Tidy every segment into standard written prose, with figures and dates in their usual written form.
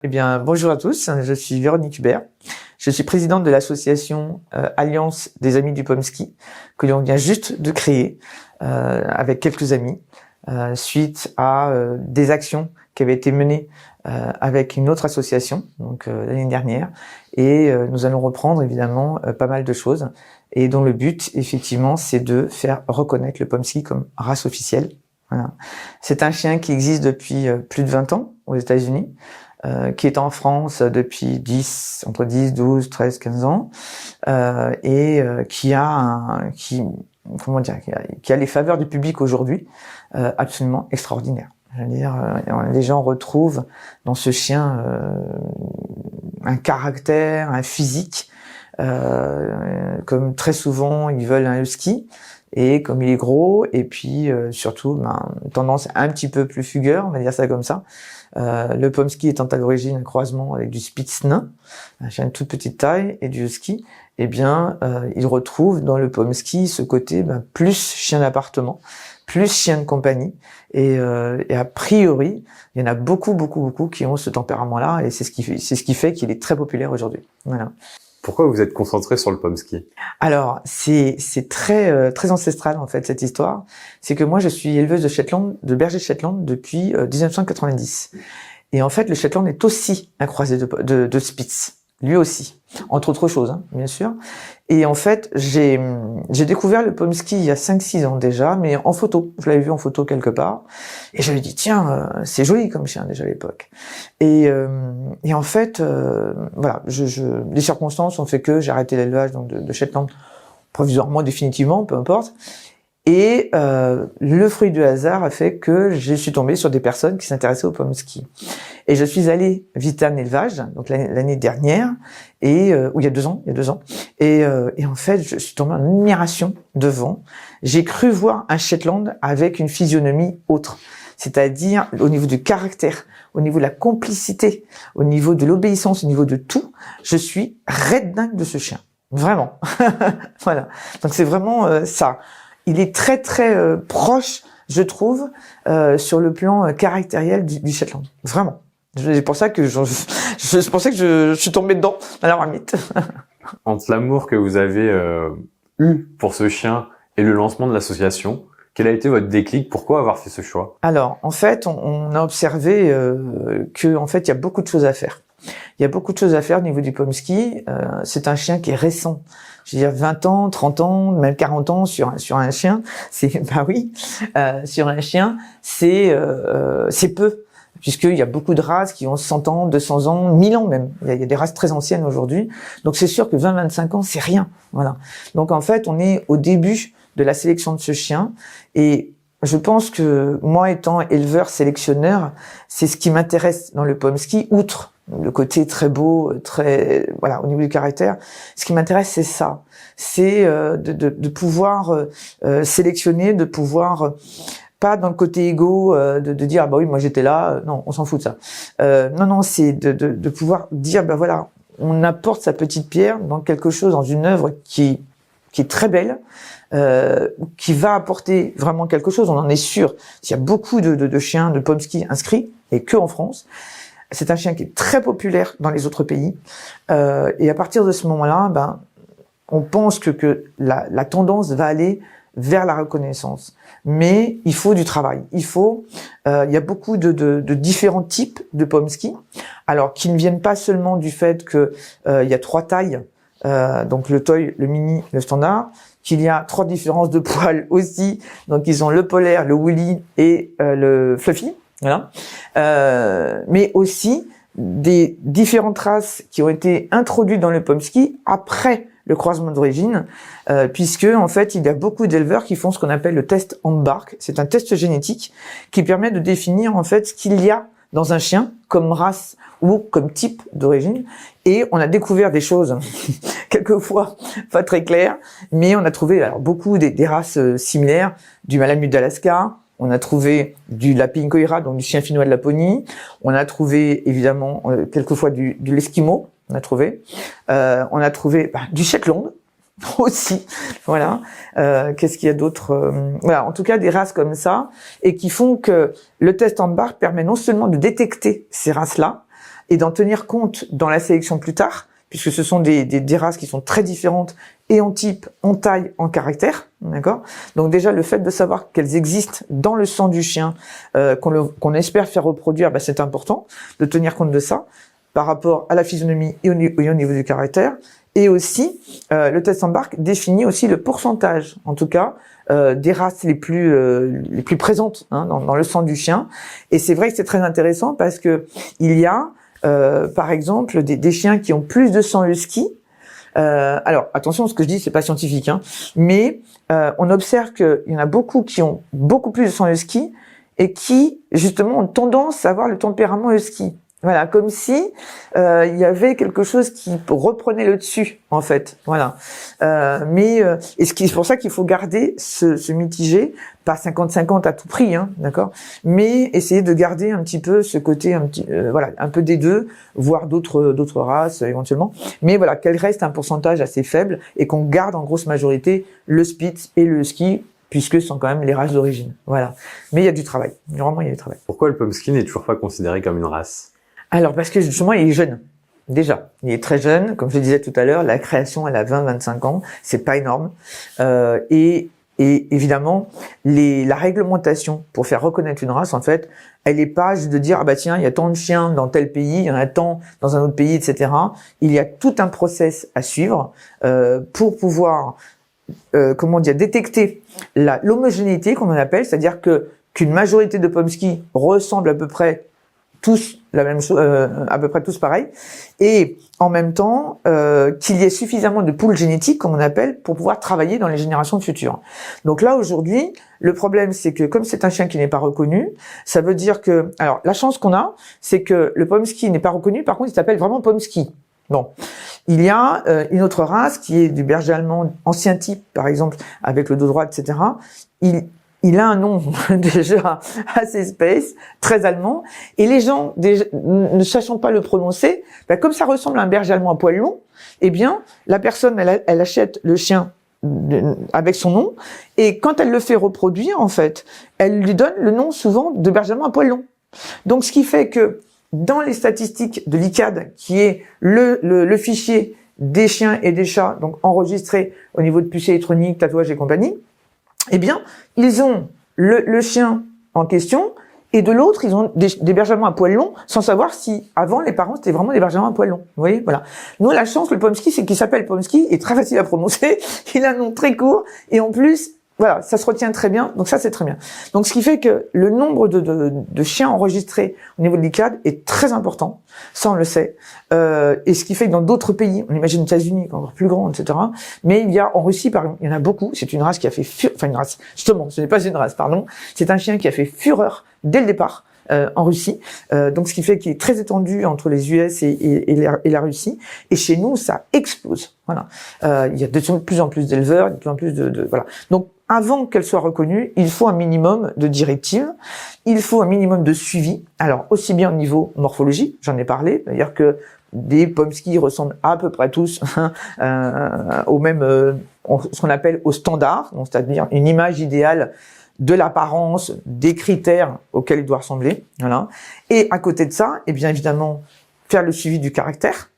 Eh bien, bonjour à tous, je suis Véronique Hubert. Je suis présidente de l'association Alliance des Amis du Pomsky, que l'on vient juste de créer avec quelques amis, suite à des actions qui avaient été menées avec une autre association, donc l'année dernière. Et nous allons reprendre évidemment pas mal de choses, et dont le but, effectivement, c'est de faire reconnaître le Pomsky comme race officielle. Voilà. C'est un chien qui existe depuis plus de 20 ans aux États-Unis, qui est en France depuis entre 10, 12, 13, 15 ans, qui a les faveurs du public aujourd'hui, absolument extraordinaires. Je veux dire, les gens retrouvent dans ce chien un caractère, un physique, comme très souvent ils veulent un husky, et comme il est gros, et puis surtout tendance un petit peu plus fugueur, on va dire ça comme ça. Le Pomsky étant à l'origine un croisement avec du Spitz nain, un chien de toute petite taille, et du husky, eh bien il retrouve dans le Pomsky ce côté plus chien d'appartement, plus chien de compagnie, et a priori il y en a beaucoup qui ont ce tempérament-là, et c'est ce qui fait qu'il est très populaire aujourd'hui. Voilà. Pourquoi vous êtes concentré sur le Pomsky? Alors, c'est très ancestral en fait cette histoire. C'est que moi je suis éleveuse de berger Shetland depuis 1990. Et en fait le Shetland est aussi un croisé de Spitz, lui aussi, entre autres choses, hein, bien sûr. Et en fait j'ai découvert le Pomsky il y a 5-6 ans déjà, mais en photo. Je l'avais vu en photo quelque part, et j'avais dit tiens, c'est joli comme chien déjà à l'époque. Et en fait, voilà, les circonstances ont fait que j'ai arrêté l'élevage donc de Shetland provisoirement, définitivement, peu importe. Et le fruit du hasard a fait que je suis tombé sur des personnes qui s'intéressaient au Pomsky. Et je suis allé visiter un élevage, donc l'année dernière, ou il y a 2 ans, et en fait, je suis tombé en admiration devant. J'ai cru voir un Shetland avec une physionomie autre, c'est-à-dire au niveau du caractère, au niveau de la complicité, au niveau de l'obéissance, au niveau de tout. Je suis raide dingue de ce chien, vraiment. Voilà. Donc c'est vraiment ça. Il est très proche, je trouve, sur le plan caractériel du Shetland. Vraiment. C'est pour ça que je pensais que je suis tombé dedans, dans la marmite. Entre l'amour que vous avez eu pour ce chien et le lancement de l'association, quel a été votre déclic? Pourquoi avoir fait ce choix? Alors, en fait, on a observé que, en fait, il y a beaucoup de choses à faire. Il y a beaucoup de choses à faire au niveau du Pomsky. C'est un chien qui est récent. Je veux dire, 20 ans, 30 ans, même 40 ans sur un chien, sur un chien, c'est peu. Puisqu'il y a beaucoup de races qui ont 100 ans, 200 ans, 1000 ans même. Il y a des races très anciennes aujourd'hui. Donc c'est sûr que 20-25 ans, c'est rien. Voilà. Donc en fait, on est au début de la sélection de ce chien. Et je pense que moi, étant éleveur sélectionneur, c'est ce qui m'intéresse dans le Pomsky, outre le côté très beau, au niveau du caractère. Ce qui m'intéresse, c'est ça. C'est de pouvoir sélectionner, de pouvoir pas dans le côté égo de dire bah oui moi j'étais là, non on s'en fout de ça. Non c'est de pouvoir dire bah voilà, on apporte sa petite pierre dans quelque chose, dans une œuvre qui est très belle, qui va apporter vraiment quelque chose, on en est sûr. Il y a beaucoup de chiens de Pomsky inscrits, et que en France. C'est un chien qui est très populaire dans les autres pays, et à partir de ce moment-là, on pense que la tendance va aller vers la reconnaissance. Mais il faut du travail. Il y a beaucoup de différents types de Pomsky, alors qui ne viennent pas seulement du fait que il y a 3 tailles, donc le toy, le mini, le standard, qu'il y a 3 différences de poils aussi. Donc ils ont le polaire, le woolly et le fluffy. Voilà. Mais aussi des différentes races qui ont été introduites dans le Pomsky après le croisement d'origine, puisque en fait il y a beaucoup d'éleveurs qui font ce qu'on appelle le test embark. C'est un test génétique qui permet de définir en fait ce qu'il y a dans un chien comme race ou comme type d'origine, et on a découvert des choses quelquefois pas très claires, mais on a trouvé beaucoup des races similaires, du Malamute d'Alaska. On a trouvé du Lapin Koira, donc du chien finnois de Laponie. On a trouvé évidemment quelquefois du l'Esquimau. On a trouvé du Shetland aussi. Voilà. Qu'est-ce qu'il y a d'autre? Voilà. En tout cas, des races comme ça, et qui font que le test embark permet non seulement de détecter ces races-là, et d'en tenir compte dans la sélection plus tard, puisque ce sont des races qui sont très différentes et en type, en taille, en caractère, d'accord. Donc déjà le fait de savoir qu'elles existent dans le sang du chien, qu'on espère faire reproduire, c'est important de tenir compte de ça par rapport à la physionomie et au niveau du caractère. Et aussi le test Embark définit aussi le pourcentage, en tout cas des races les plus présentes dans le sang du chien. Et c'est vrai que c'est très intéressant parce que il y a par exemple des chiens qui ont plus de sang husky. Alors attention, ce que je dis c'est pas scientifique, mais on observe qu'il y en a beaucoup qui ont beaucoup plus de sang husky et qui justement ont tendance à avoir le tempérament husky. Voilà, comme si il y avait quelque chose qui reprenait le dessus, en fait. Voilà. Et c'est pour ça qu'il faut garder ce mitigé, pas 50-50 à tout prix, d'accord. Mais essayer de garder un petit peu ce côté, un peu des deux, voire d'autres races éventuellement. Mais voilà, qu'elle reste un pourcentage assez faible et qu'on garde en grosse majorité le Spitz et le Husky, puisque ce sont quand même les races d'origine. Voilà. Mais il y a du travail. Vraiment, il y a du travail. Pourquoi le Pomsky n'est toujours pas considéré comme une race? Alors, parce que justement, il est jeune. Déjà, il est très jeune. Comme je disais tout à l'heure, la création, elle a 20-25 ans. C'est pas énorme. Et évidemment, la réglementation pour faire reconnaître une race, en fait, elle n'est pas juste de dire, tiens, il y a tant de chiens dans tel pays, il y en a tant dans un autre pays, etc. Il y a tout un process à suivre, pour pouvoir, détecter l'homogénéité qu'on en appelle, c'est-à-dire qu'une majorité de Pomsky ressemble à peu près tous la même chose, à peu près tous pareil, et en même temps qu'il y ait suffisamment de poules génétiques, comme on appelle, pour pouvoir travailler dans les générations futures. Donc là aujourd'hui, le problème c'est que comme c'est un chien qui n'est pas reconnu, ça veut dire que, alors la chance qu'on a, c'est que le Pomsky n'est pas reconnu, par contre il s'appelle vraiment Pomsky. Bon, il y a une autre race qui est du berger allemand ancien type, par exemple, avec le dos droit, etc. Il a un nom déjà assez space, très allemand, et les gens ne sachant pas le prononcer, comme ça ressemble à un berger allemand à poil long, eh bien la personne elle achète le chien avec son nom, et quand elle le fait reproduire, en fait, elle lui donne le nom souvent de berger allemand à poil long. Donc ce qui fait que dans les statistiques de l'ICAD, qui est le fichier des chiens et des chats, donc enregistrés au niveau de puces électroniques, tatouages et compagnie, eh bien, ils ont le chien en question, et de l'autre, ils ont des bergers allemands à poil long, sans savoir si, avant, les parents, c'était vraiment des bergers allemands à poil long. Vous voyez, voilà. Nous, la chance, le Pomsky, c'est qu'il s'appelle Pomsky, est très facile à prononcer, il a un nom très court, et en plus, voilà, ça se retient très bien, donc ça, c'est très bien. Donc, ce qui fait que le nombre de chiens enregistrés au niveau de l'ICAD est très important, ça, on le sait, et ce qui fait que dans d'autres pays, on imagine les États-Unis, encore plus grand, etc., mais il y a, en Russie, par exemple, il y en a beaucoup, c'est une race qui a fait une race, justement, ce n'est pas une race, pardon, c'est un chien qui a fait fureur dès le départ, en Russie, donc ce qui fait qu'il est très étendu entre les US et la Russie, et chez nous, ça explose, voilà. Il y a de plus en plus d'éleveurs, de plus en plus voilà. Donc, avant qu'elle soit reconnue, il faut un minimum de directives, il faut un minimum de suivi. Alors, aussi bien au niveau morphologie, j'en ai parlé, c'est-à-dire que des Pomsky ressemblent à peu près tous au même, ce qu'on appelle au standard, donc c'est-à-dire une image idéale de l'apparence, des critères auxquels il doit ressembler, voilà. Et à côté de ça, eh bien évidemment, faire le suivi du caractère,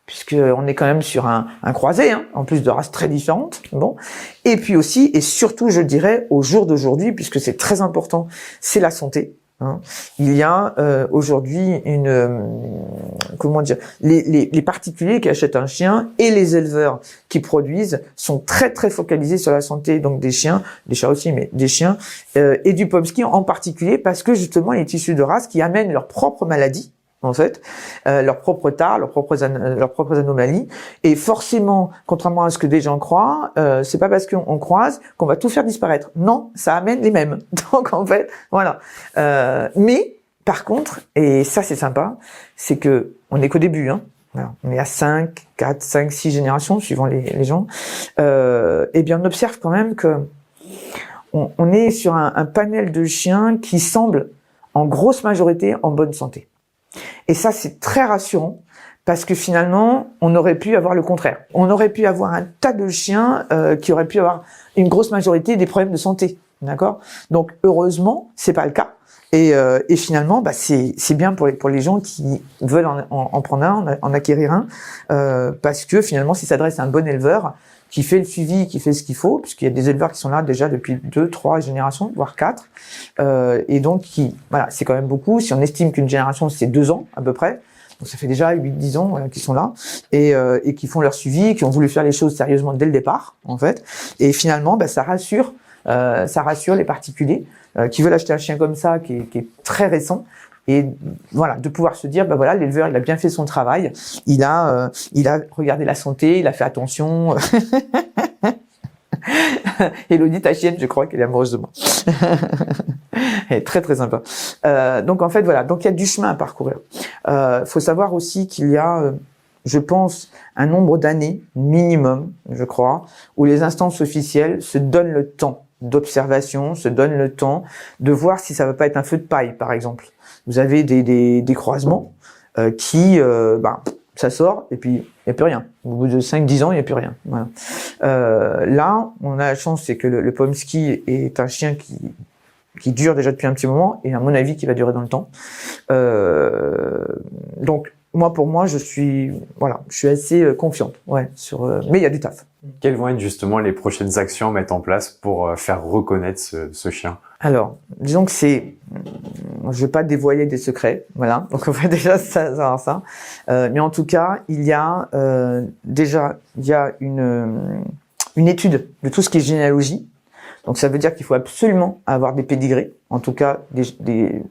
puisque on est quand même sur un croisé, en plus de races très différentes. Bon, et puis aussi et surtout, je dirais, au jour d'aujourd'hui, puisque c'est très important, c'est la santé. Il y a aujourd'hui les particuliers qui achètent un chien et les éleveurs qui produisent sont très très focalisés sur la santé, donc des chiens, des chats aussi, mais des chiens et du Pomsky en particulier, parce que justement, il est issu de races qui amènent leurs propres maladies, en fait, leurs propres tares, leurs propres anomalies, et forcément, contrairement à ce que des gens croient, c'est pas parce qu'on croise qu'on va tout faire disparaître. Non, ça amène les mêmes. Donc en fait, voilà. Mais par contre, et ça c'est sympa, c'est que on est qu'au début, voilà, on est à 4, 5, 6 générations suivant les gens. Eh bien, on observe quand même que on est sur un panel de chiens qui semble en grosse majorité en bonne santé. Et ça, c'est très rassurant parce que finalement, on aurait pu avoir le contraire. On aurait pu avoir un tas de chiens qui auraient pu avoir une grosse majorité des problèmes de santé, d'accord ? Donc, heureusement, c'est pas le cas. Et finalement, bah, c'est bien pour les gens qui veulent en prendre un, en acquérir un, parce que finalement, s'il s'adresse à un bon éleveur, qui fait le suivi, qui fait ce qu'il faut, puisqu'il y a des éleveurs qui sont là déjà depuis 2, 3 générations, voire 4, et donc voilà, c'est quand même beaucoup. Si on estime qu'une génération c'est 2 ans à peu près, donc ça fait déjà 8-10 ans qu'ils sont là et qui font leur suivi, qui ont voulu faire les choses sérieusement dès le départ en fait. Et finalement, bah, ça rassure les particuliers qui veulent acheter un chien comme ça, qui est très récent. Et voilà, de pouvoir se dire, bah voilà, l'éleveur, il a bien fait son travail, il a regardé la santé, il a fait attention. Elodie, ta chienne, je crois qu'elle est amoureuse de moi. Elle est très très sympa. Donc en fait, voilà, donc il y a du chemin à parcourir. Faut savoir aussi qu'il y a, je pense, un nombre d'années minimum, je crois, où les instances officielles se donnent le temps d'observation, se donnent le temps de voir si ça va pas être un feu de paille, par exemple. Vous avez des croisements qui, ça sort et puis il n'y a plus rien. Au bout de 5-10 ans, il n'y a plus rien. Voilà. Là, on a la chance, c'est que le Pomsky est un chien qui dure déjà depuis un petit moment et à mon avis qui va durer dans le temps. Donc pour moi, je suis assez confiante, mais il y a du taf. Quelles vont être justement les prochaines actions à mettre en place pour faire reconnaître ce chien? Alors, disons que je vais pas dévoiler des secrets, voilà. Donc on va déjà savoir ça. Mais en tout cas, il y a une étude de tout ce qui est généalogie. Donc ça veut dire qu'il faut absolument avoir des pédigrés, en tout cas des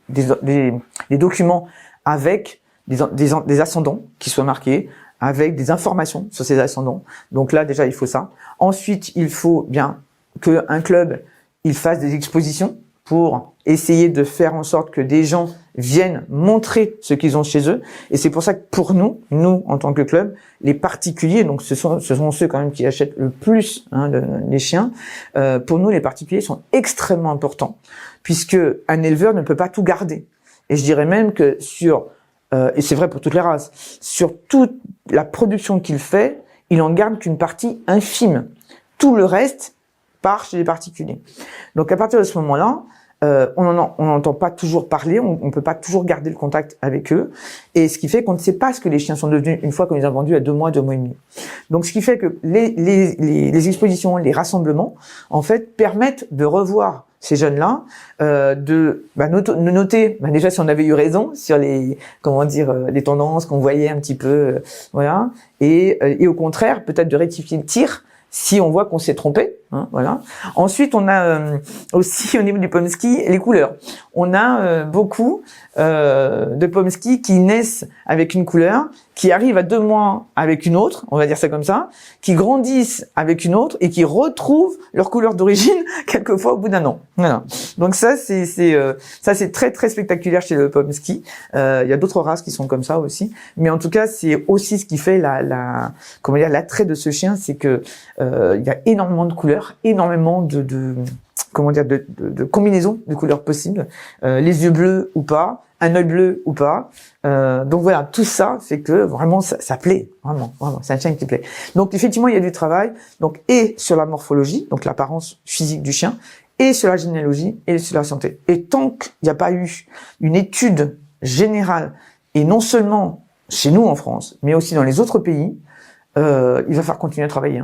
documents avec des ascendants qui soient marqués, avec des informations sur ces ascendants. Donc là déjà il faut ça. Ensuite il faut bien que un club il fasse des expositions pour essayer de faire en sorte que des gens viennent montrer ce qu'ils ont chez eux. Et c'est pour ça que pour nous en tant que club, les particuliers, donc ce sont ceux quand même qui achètent le plus les chiens. Pour nous, les particuliers sont extrêmement importants puisque un éleveur ne peut pas tout garder. Et je dirais même que et c'est vrai pour toutes les races, sur toute la production qu'il fait, il en garde qu'une partie infime. Tout le reste part chez les particuliers. Donc à partir de ce moment-là, on n'entend pas toujours parler, on peut pas toujours garder le contact avec eux, et ce qui fait qu'on ne sait pas ce que les chiens sont devenus une fois qu'on les a vendus à 2 mois, 2 mois et demi. Donc ce qui fait que les expositions, les rassemblements, en fait, permettent de revoir ces jeunes-là, de noter, déjà si on avait eu raison sur les tendances qu'on voyait un petit peu, voilà, et au contraire peut-être de rectifier le tir si on voit qu'on s'est trompé, voilà. Ensuite, on a aussi au niveau du Pomsky les couleurs. On a beaucoup de Pomsky qui naissent avec une couleur, qui arrivent à 2 mois avec une autre, on va dire ça comme ça, qui grandissent avec une autre et qui retrouvent leur couleur d'origine quelquefois au bout d'1 an. Voilà. Donc ça c'est très très spectaculaire chez le Pomsky. Il y a d'autres races qui sont comme ça aussi, mais en tout cas c'est aussi ce qui fait l'attrait de ce chien, c'est que il y a énormément de couleurs, énormément de combinaisons de couleurs possibles, les yeux bleus ou pas, un œil bleu ou pas. Donc voilà, tout ça fait que vraiment ça plaît, vraiment, c'est un chien qui plaît. Donc effectivement, il y a du travail, donc et sur la morphologie, donc l'apparence physique du chien, et sur la généalogie et sur la santé. Et tant qu'il n'y a pas eu une étude générale, et non seulement chez nous en France, mais aussi dans les autres pays, il va falloir continuer à travailler,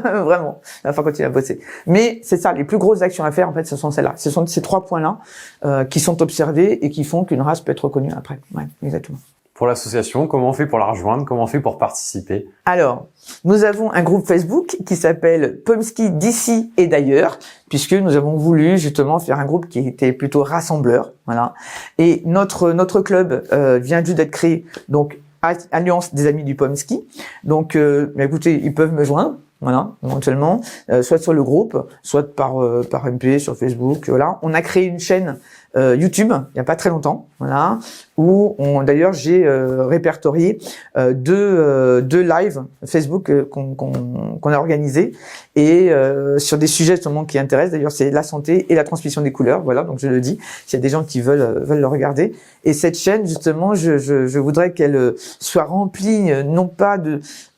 vraiment, il va falloir continuer à bosser. Mais c'est ça, les plus grosses actions à faire, en fait, ce sont celles-là. Ce sont ces 3 points-là qui sont observés et qui font qu'une race peut être reconnue après. Ouais, exactement. Pour l'association, comment on fait pour la rejoindre? Comment on fait pour participer? Alors, nous avons un groupe Facebook qui s'appelle Pomsky d'ici et d'ailleurs, puisque nous avons voulu justement faire un groupe qui était plutôt rassembleur, voilà. Et notre club vient juste d'être créé, donc Alliance des Amis du Pomsky. Donc, écoutez, ils peuvent me joindre, voilà, éventuellement, soit sur le groupe, soit par MP sur Facebook. Voilà, on a créé une chaîne YouTube il y a pas très longtemps, voilà, où d'ailleurs j'ai répertorié deux lives Facebook qu'on a organisés et sur des sujets justement qui intéressent. D'ailleurs, c'est la santé et la transmission des couleurs, voilà. Donc je le dis, s'il y a des gens qui veulent le regarder. Et cette chaîne justement, je voudrais qu'elle soit remplie non pas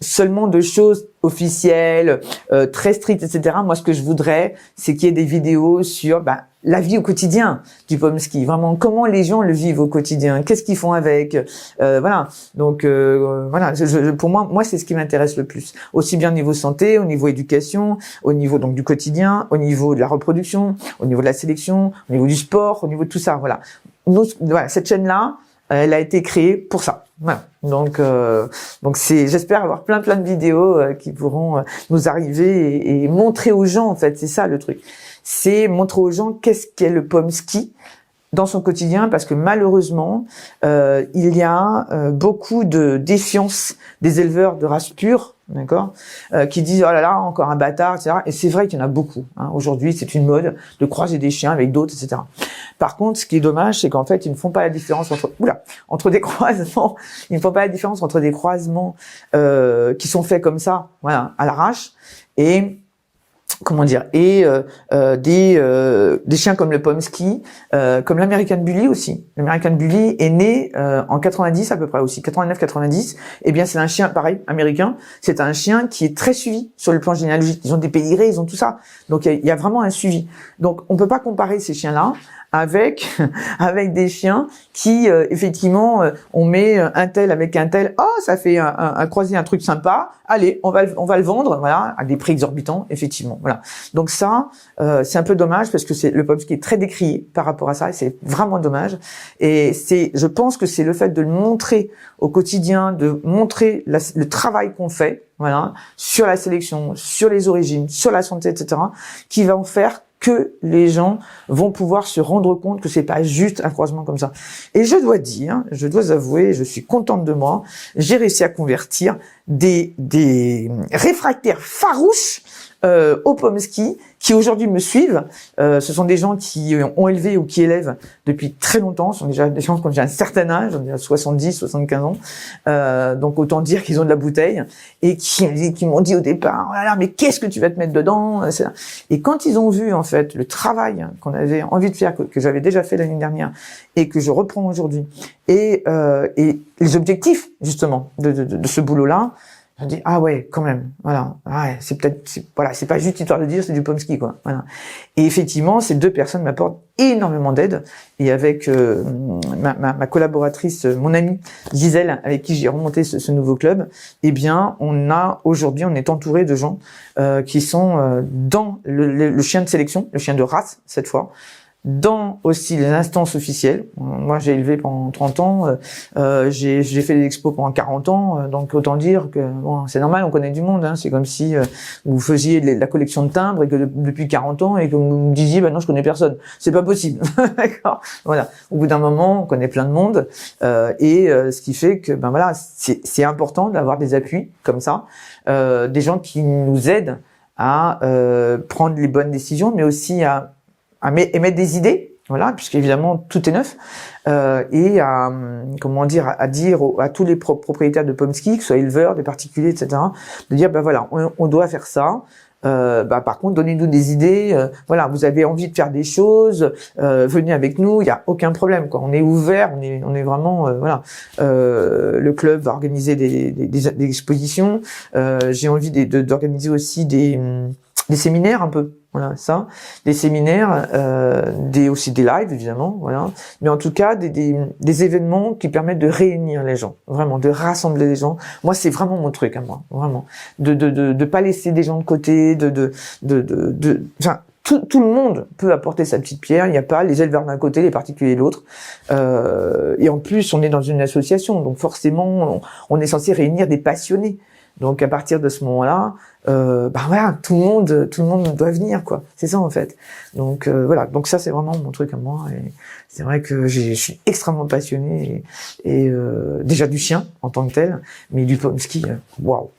seulement de choses officielles, très strictes, etc. Moi, ce que je voudrais, c'est qu'il y ait des vidéos sur la vie au quotidien du Pomsky, vraiment comment les gens le vivent au quotidien, qu'est-ce qu'ils font avec, voilà. Donc voilà, pour moi c'est ce qui m'intéresse le plus, aussi bien au niveau santé, au niveau éducation, au niveau donc du quotidien, au niveau de la reproduction, au niveau de la sélection, au niveau du sport, au niveau de tout ça, voilà. Voilà, cette chaîne-là, elle a été créée pour ça. Voilà. Donc j'espère avoir plein de vidéos qui pourront nous arriver et montrer aux gens, en fait, c'est ça le truc. C'est montrer aux gens qu'est-ce qu'est le Pomsky dans son quotidien, parce que malheureusement, il y a beaucoup de défiance des éleveurs de race pure, d'accord, qui disent oh là là, encore un bâtard, etc. Et c'est vrai qu'il y en a beaucoup. Hein. Aujourd'hui, c'est une mode de croiser des chiens avec d'autres, etc. Par contre, ce qui est dommage, c'est qu'en fait, ils ne font pas la différence entre des croisements. Ils ne font pas la différence entre des croisements qui sont faits comme ça, voilà, à l'arrache, et des chiens comme le Pomsky, comme l'American Bully aussi. L'American Bully est né en 90 à peu près aussi, 89-90. Eh bien, c'est un chien pareil, américain. C'est un chien qui est très suivi sur le plan généalogique. Ils ont des pédigrés, ils ont tout ça. Donc il y a vraiment un suivi. Donc on peut pas comparer ces chiens-là avec des chiens qui effectivement on met un tel avec un tel, oh ça fait un croisé, un truc sympa, allez on va le vendre, voilà, à des prix exorbitants, effectivement, voilà. Donc ça c'est un peu dommage, parce que c'est le Pomsky est très décrié par rapport à ça, et c'est vraiment dommage. Et je pense que c'est le fait de le montrer au quotidien, de montrer le travail qu'on fait, voilà, sur la sélection, sur les origines, sur la santé, etc., qui va en faire que les gens vont pouvoir se rendre compte que c'est pas juste un croisement comme ça. Et je dois avouer, je suis contente de moi, j'ai réussi à convertir des réfractaires farouches au Pomsky, qui aujourd'hui me suivent. Ce sont des gens qui ont élevé ou qui élèvent depuis très longtemps. Ce sont déjà des gens qui ont déjà un certain âge, on dirait 70, 75 ans. Donc autant dire qu'ils ont de la bouteille, et qui m'ont dit au départ, voilà, mais qu'est-ce que tu vas te mettre dedans? Et quand ils ont vu en fait le travail qu'on avait envie de faire, que j'avais déjà fait l'année dernière et que je reprends aujourd'hui, et les objectifs justement de ce boulot-là, je me dis ah ouais, quand même, voilà, ouais, c'est pas juste histoire de dire c'est du Pomsky, quoi, voilà. Et effectivement, ces deux personnes m'apportent énormément d'aide, et avec ma collaboratrice, mon amie Gisèle, avec qui j'ai remonté ce nouveau club, eh bien on est entouré de gens qui sont dans le chien de sélection, le chien de race cette fois, dans aussi les instances officielles. Moi, j'ai élevé pendant 30 ans, j'ai fait des expos pendant 40 ans, donc autant dire que bon, c'est normal, on connaît du monde, hein. C'est comme si vous faisiez de la collection de timbres et que depuis 40 ans et que vous me disiez bah non, je connais personne. C'est pas possible. D'accord. Voilà. Au bout d'un moment, on connaît plein de monde, ce qui fait que ben voilà, c'est important d'avoir des appuis comme ça, des gens qui nous aident à prendre les bonnes décisions, mais aussi à émettre des idées, voilà, puisqu'évidemment tout est neuf, et à dire à tous les propriétaires de Pomsky, que ce soit éleveurs, des particuliers, etc., de dire ben voilà, on doit faire ça. Par contre, donnez-nous des idées. Voilà, vous avez envie de faire des choses, venez avec nous. Il y a aucun problème, quoi. On est ouvert, on est vraiment voilà. Le club va organiser des expositions. J'ai envie d'organiser aussi des séminaires un peu. Voilà, ça, des séminaires, aussi des lives évidemment, voilà. Mais en tout cas, des événements qui permettent de réunir les gens, vraiment, de rassembler les gens. Moi, c'est vraiment mon truc à moi, vraiment, de pas laisser des gens de côté, enfin, tout le monde peut apporter sa petite pierre. Il n'y a pas les éleveurs d'un côté, les particuliers de l'autre. Et en plus, on est dans une association, donc forcément, on est censé réunir des passionnés. Donc à partir de ce moment-là, voilà, tout le monde doit venir, quoi. C'est ça en fait. Donc voilà, donc ça c'est vraiment mon truc à moi. Et c'est vrai que je suis extrêmement passionné et déjà du chien en tant que tel, mais du Pomsky, waouh.